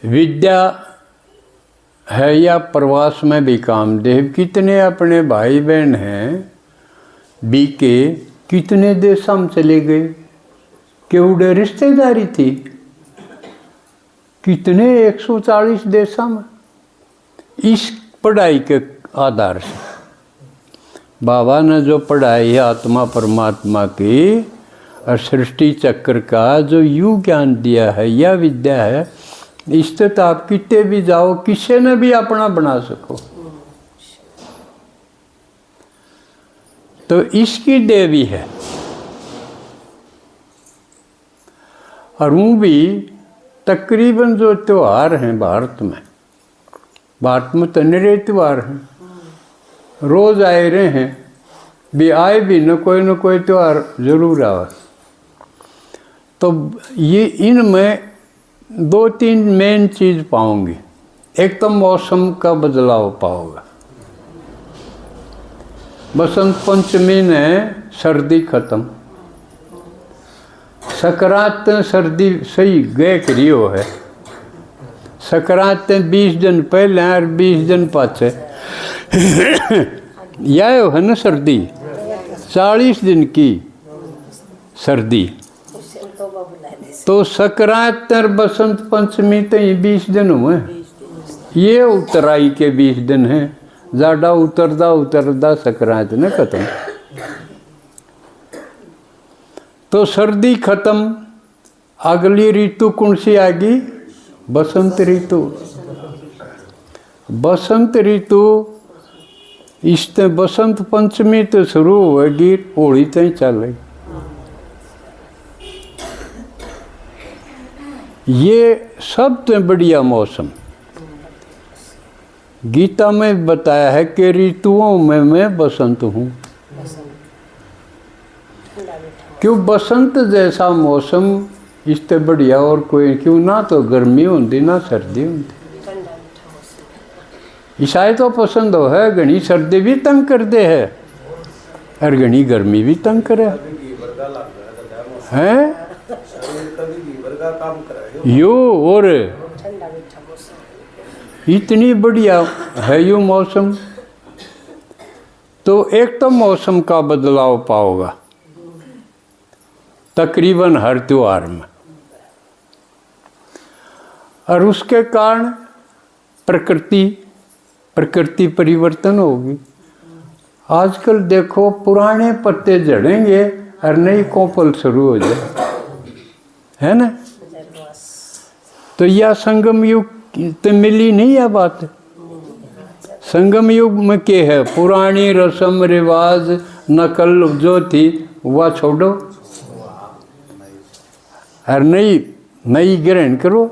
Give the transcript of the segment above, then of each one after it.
विद्या है या प्रवास में भी कामदेव, कितने अपने भाई बहन हैं बीके, कितने देशों में चले गए, केवड़े रिश्तेदारी थी, कितने 140 देशों में। इस पढ़ाई के आधार से बाबा ने जो पढ़ाई है आत्मा परमात्मा की और सृष्टि चक्र का जो यू ज्ञान दिया है या विद्या है, इससे तो आप कितने भी जाओ किसी ने भी अपना बना सको। तो इसकी देवी है। और वो भी तकरीबन जो त्यौहार हैं भारत में तो निरे त्यौहार हैं, रोज आए रहे हैं भी, आए भी न कोई त्यौहार जरूर आवा। तो ये इनमें 2-3 मेन चीज़ पाऊंगी। एक तो मौसम का बदलाव पाओगे। बसंत पंचमी ने सर्दी खत्म, संक्रांत सर्दी सही गए करियो है, संक्रांत 20 दिन पहले और 20 दिन पाछे यह है ना सर्दी, 40 दिन की सर्दी। तो संक्रांत और बसंत पंचमी तो 20 दिन हुए, ये उतराई के 20 दिन हैं। ज़्यादा उतरदा संक्रांत ने खत्म। तो सर्दी खत्म, अगली ऋतु कौन सी आएगी? बसंत ऋतु। बसंत ऋतु इस बसंत पंचमी तो शुरू होगी, होली तक चलेगी। ये सबसे बढ़िया मौसम गीता में बताया है कि ऋतुओं में मैं बसंत हूँ। क्यों बसंत जैसा मौसम इससे बढ़िया और कोई क्यों, ना तो गर्मी होती ना सर्दी होती। ईसाई तो पसंद हो है, घनी सर्दी भी तंग कर दे है और घनी गर्मी भी तंग करे हैं। यो और इतनी बढ़िया है यो मौसम। तो एक तो मौसम का बदलाव पाओगा तकरीबन हर त्योहार में, और उसके कारण प्रकृति परिवर्तन होगी। आजकल देखो पुराने पत्ते झड़ेंगे और नई कोपल शुरू हो जाए, है ना। तो यह संगम युग तो मिली नहीं यह बात। संगम युग में क्या है? पुरानी रस्म रिवाज नकल जो थी वह छोड़ो और नई ग्रहण करो।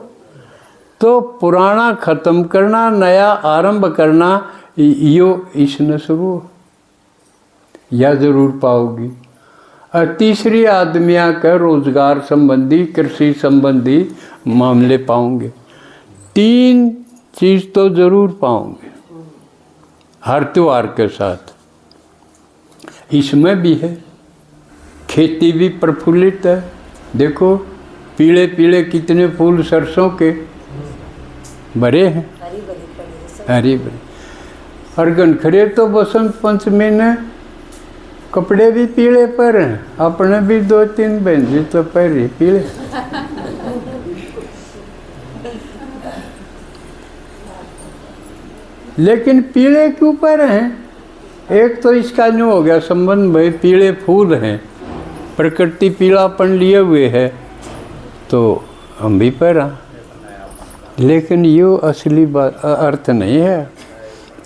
तो पुराना खत्म करना, नया आरंभ करना, यो इसने शुरू या जरूर पाओगी। और तीसरी आदमिया का रोजगार संबंधी, कृषि संबंधी मामले पाओगे। 3 चीज़ तो जरूर पाओगे हर त्योहार के साथ। इसमें भी है, खेती भी प्रफुल्लित है। देखो पीले पीले कितने फूल सरसों के भरे हैं, हरी भरी। और गनखरे तो बसंत पंचमी ने कपड़े भी पीले पर हैं, अपने भी 2-3 बहन तो पहले पीले। लेकिन पीले क्यों पर हैं? एक तो इसका न्यू हो गया संबंध, भाई पीले फूल हैं, प्रकृति पीलापन लिए हुए है तो हम भी पहरा। लेकिन यो असली बात अर्थ नहीं है।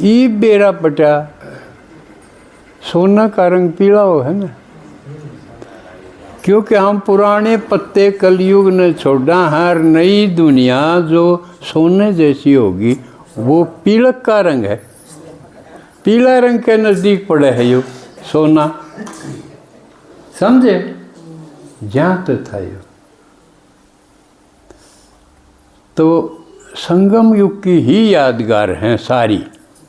ई बेरा पटा सोना का रंग पीला हो है ना, क्योंकि हम पुराने पत्ते कलयुग ने छोड़ा, हर नई दुनिया जो सोने जैसी होगी वो पीलक का रंग है। पीला रंग के नज़दीक पड़े है यो सोना, समझे? जहाँ तो था यो। तो संगम युग की ही यादगार हैं सारी।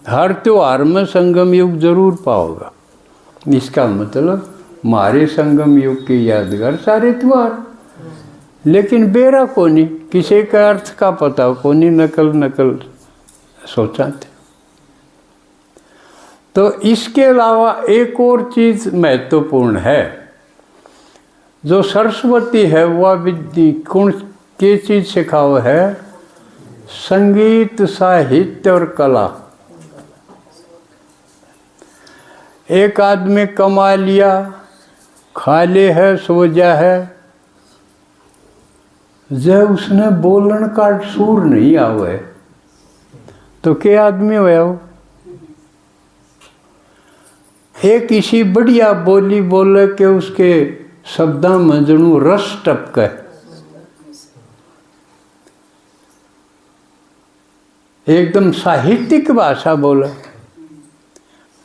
हर त्योहार में संगम युग जरूर पाओगा। इसका मतलब हमारे संगम युग की यादगार सारे त्योहार। लेकिन बेरा को नहीं किसी का अर्थ का पता को नहीं, नकल नकल सोचा थे। तो इसके अलावा एक और चीज महत्वपूर्ण है, जो सरस्वती है वह विद्या कौन की चीज सिखाओ है? संगीत, साहित्य और कला। एक आदमी कमा लिया, खा ले है, सो जा है, जब उसने बोलन का सूर नहीं आवे तो क्या आदमी हुआ वो? एक इसी बढ़िया बोली बोले कि उसके शब्दा में जनू रस टपके, एकदम साहित्यिक भाषा बोले,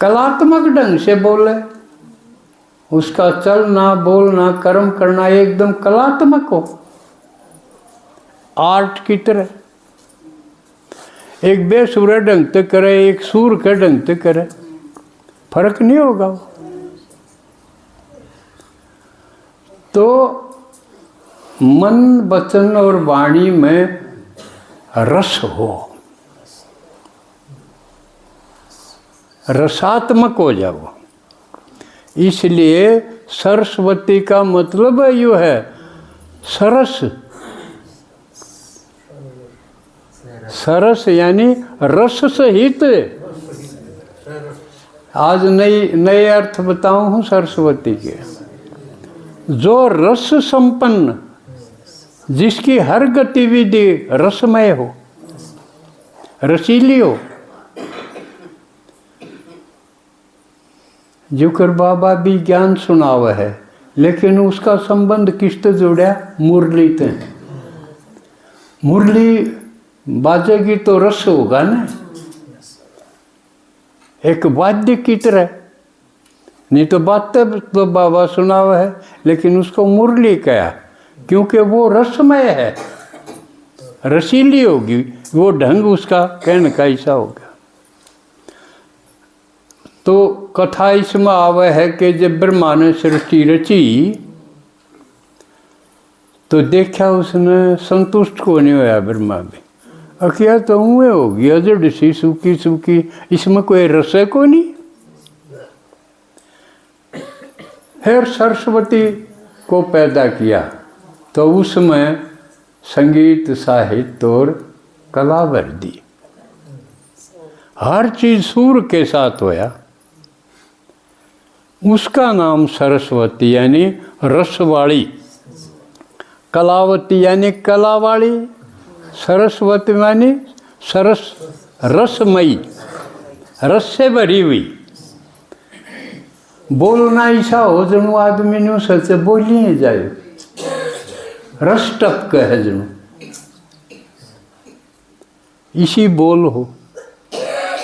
कलात्मक ढंग से बोले, उसका चलना बोलना कर्म करना एकदम कलात्मक हो, आर्ट की तरह। एक बेसुरा ढंग से करे, एक सूर के ढंग से करे, फर्क नहीं होगा। तो मन, वचन और वाणी में रस हो, रसात्मक हो जाओ। इसलिए सरस्वती का मतलब यो है सरस। सरस यानी रस सहित। आज नए अर्थ बताऊं हूं सरस्वती के। जो रस संपन्न, जिसकी हर गतिविधि रसमय हो, रसीली हो। जुकर बाबा भी ज्ञान सुनावा है, लेकिन उसका संबंध किससे जुड़ा? मुरली से। मुरली बाजेगी तो रस होगा ना, एक वाद्य की तरह। नहीं तो बातें तो बाबा सुनावा है, लेकिन उसको मुरली कहा क्योंकि वो रसमय है, रसीली होगी, वो ढंग उसका कहने का ऐसा होगा। तो कथा इसमें आवे है कि जब ब्रह्मा ने सृष्टि रची तो देखा उसने संतुष्ट को नहीं होया ब्रह्मा भी। अखिया तो हुए होगी अजड़ सी सूखी सूखी, इसमें कोई रस को नहीं। फिर सरस्वती को पैदा किया तो उसमें संगीत, साहित्य और कला भर दी। हर चीज सूर के साथ होया। उसका नाम सरस्वती यानी रसवाड़ी, कलावती यानी कलावाड़ी, सरस्वती यानी सरस, रसमयी, रस से भरी हुई। बोलना ऐसा हो जनु आदमी ने सच बोलिए जाए, रस टपक है जनु, इसी बोल हो।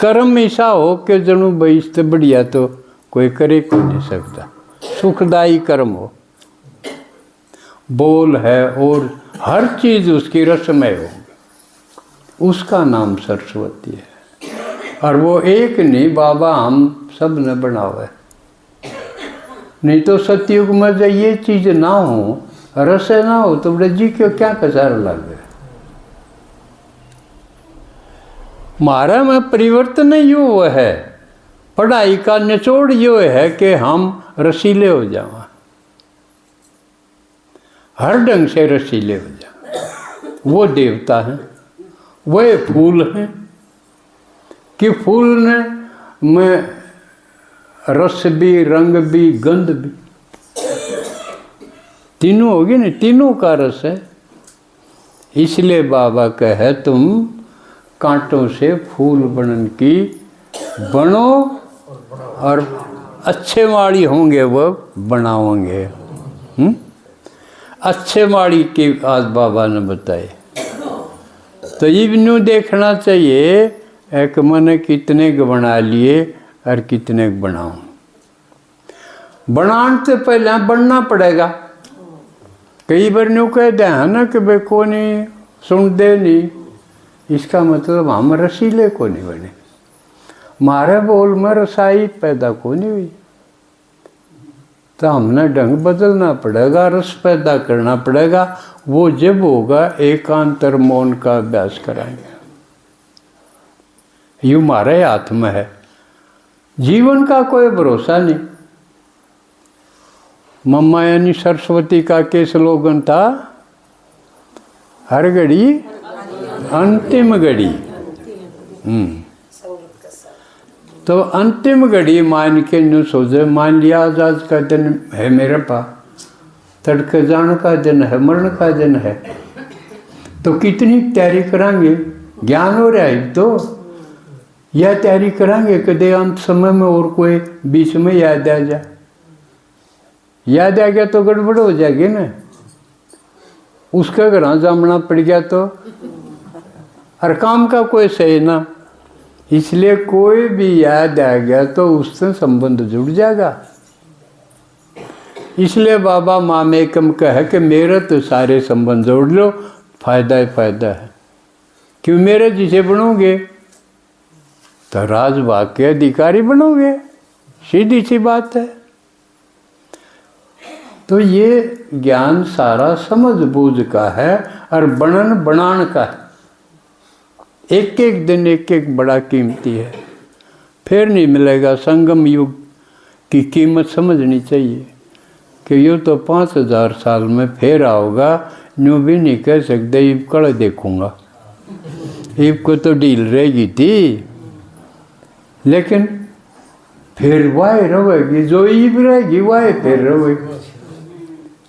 कर्म ऐसा हो कि जनु भाई इससे बढ़िया तो कोई करे को नहीं सकता, सुखदायी कर्म हो, बोल है और हर चीज उसकी रसमय होगी। उसका नाम सरस्वती है। और वो एक नहीं, बाबा हम सब ने बनावा है। नहीं तो सतयुग में जब ये चीज ना हो, रस ना हो, तो बड़े जी क्यों क्या कसार लगे। हमारा में परिवर्तन यो है, पढ़ाई का निचोड़ यो है कि हम रसीले हो जावा, हर ढंग से रसीले हो जाए। वो देवता हैं, वह फूल हैं कि फूल ने में रस भी, रंग भी, गंध भी, तीनों होगी ना, तीनों का रस है। इसलिए बाबा कहे तुम कांटों से फूल बनन की बनो और अच्छे माड़ी होंगे वो बनाओगे। अच्छे माड़ी की आज बाबा ने बताए। तो इवनू देखना चाहिए एक मैंने कितने के बना लिए और कितने के बनाऊं। बनाने से पहले बनना पड़ेगा। कई बार न्यू कह दे है ना कि भाई को नहीं सुन दे नहीं, इसका मतलब हम रसीले को नहीं बने, मारे बोल में रसाई पैदा को नहीं हुई। तो हमने ढंग बदलना पड़ेगा, रस पैदा करना पड़ेगा। वो जब होगा एकांतर मौन का अभ्यास कराएंगे। ये हमारे हाथ में है। जीवन का कोई भरोसा नहीं। मम्मा यानी सरस्वती का के स्लोगन था, हर घड़ी अंतिम घड़ी। तो अंतिम घड़ी मान के न्यू सोचे, मान लिया आज का दिन है मेरे पास, तड़के जाने का दिन है, मरण का दिन है, तो कितनी तैयारी करांगे? ज्ञान हो रहा है तो यह तैयारी करांगे कदे अंत समय में और कोई बीच में याद आ जाए। याद आ गया तो गड़बड़ हो जाएगी ना, उसका घर जामना पड़ गया तो, हर काम का कोई सही ना। इसलिए कोई भी याद आ गया तो उससे संबंध जुड़ जाएगा। इसलिए बाबा मामेकम कहे कि मेरे तो सारे संबंध जोड़ लो, फायदा ही फायदा है। क्यों मेरे जिसे बनोगे तो राजभाग के अधिकारी बनोगे, सीधी सी बात है। तो ये ज्ञान सारा समझ बूझ का है और बनन बनान का है। एक एक दिन एक एक बड़ा कीमती है, फिर नहीं मिलेगा। संगम युग की कीमत समझनी चाहिए कि यूँ तो 5000 साल में फिर आओगा, यूँ भी नहीं कह सकते ईब कल देखूँगा, ईब को तो डील रहेगी थी, लेकिन फिर वाह रहेगी, जो ईब रहेगी वाह फिर रहेगी,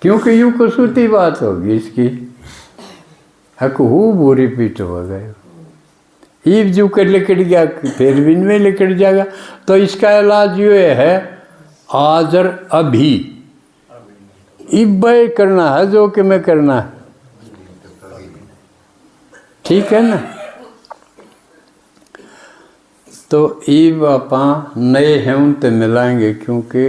क्योंकि यूँ को सूती बात होगी इसकी, हक हूँ बुरी पीठ हो गए, ईब जू कर लिकट गया फिर भी में लिकट जाएगा। तो इसका इलाज ये है आज और अभी, ईब करना है जो कि मैं करना है, ठीक है ना। तो ईब आप नए हैं उनसे मिलाएंगे, क्योंकि